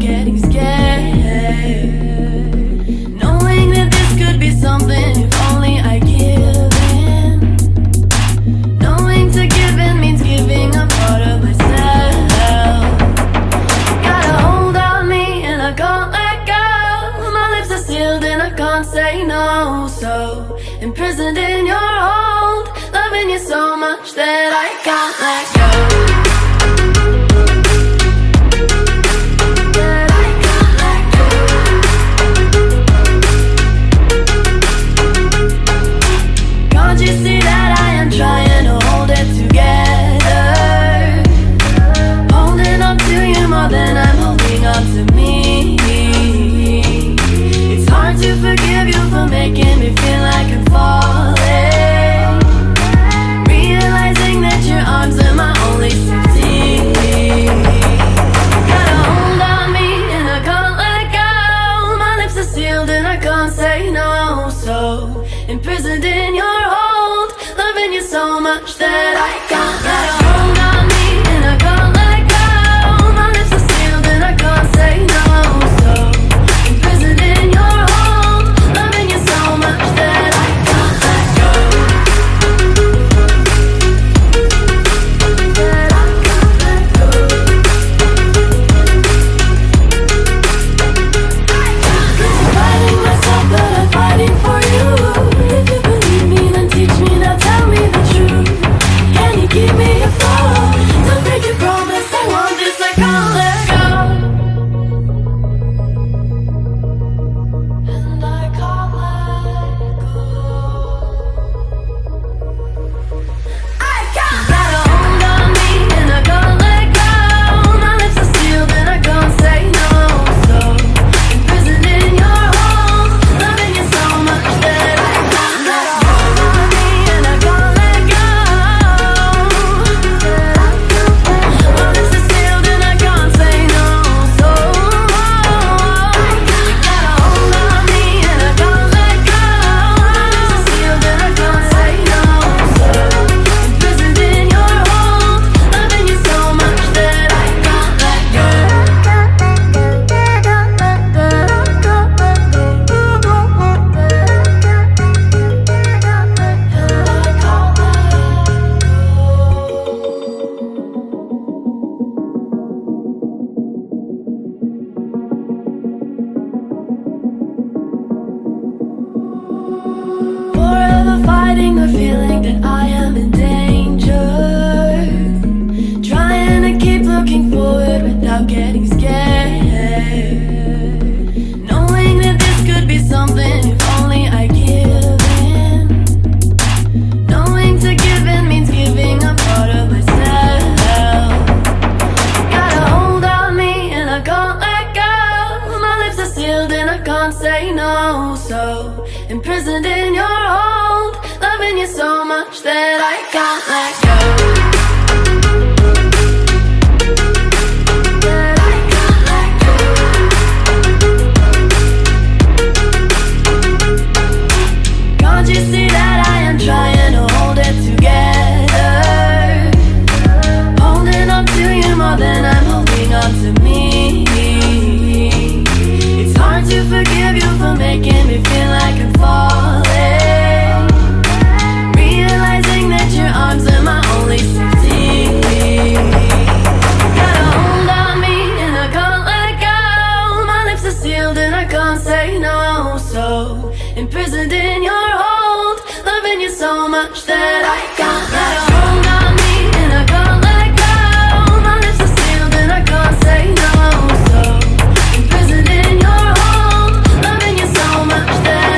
getting scared, knowing that this could be something if only I give in. Knowing to give in means giving a part of myself. Got a hold on me and I can't let go. My lips are sealed and I can't say no. So imprisoned in your hold, loving you so much that I can't let go. Trying to hold it together, holding on to you more than I'm holding on to me. It's hard to forgive you for making me feel like I'm falling, realizing that your arms are my only safety. Got a hold on me and I can't let go. My lips are sealed and I can't say no. So imprisoned in your hold, loving you so much that I can't let go. Hold on me and I can't let go. My lips are sealed and I can't say no. So imprisoned in your hold, loving you so much that I can't let go. That I can't let go. I'm fighting myself, but I'm fighting for you. If you believe me, then teach me, now tell me the truth. Can you keep me afloat? Don't break your promise, I want this, I can't let go. And I can't let go. I can't. Got a hold on me and I can't let go. My lips are sealed and I can't say no. So imprisoned in your hold, loving you so much that I can't let go. Hold on me and I can't let go. My lips are sealed and I can't say no. So got a hold on me and I can't let go. My lips are sealed and I can't say no. So imprisoned in your hold, loving you so much that I can't let go. Forever fighting the feeling that I am in danger, trying to keep looking forward without getting scared, knowing that this could be something if only I give in. Knowing to give in means giving a part of myself. Got a hold on me and I can't let go. My lips are sealed and I can't say no. So imprisoned in your hold, loving you so much that I can't let go. That I can't let go. Can't you see that I am trying to hold it together, holding on to you more than I'm holding on to me. It's hard to forgive you for making me feel like I'm falling, realizing that your arms are my only safety. Got a hold on me and I can't let go. My lips are sealed and I can't say no. So imprisoned in your hold, loving you so much that I can't let go. Hold on me and I can't let go. My lips are sealed and I can't say no. So imprisoned in your hold, loving you so much that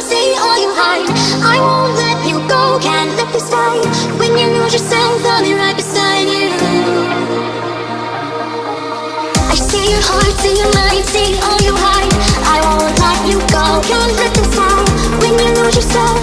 see all you hide. I won't let you go, can't let this die. When you lose yourself, I'll be right beside you. I see your heart, see your mind, see all you hide. I won't let you go, can't let this die. When you lose yourself,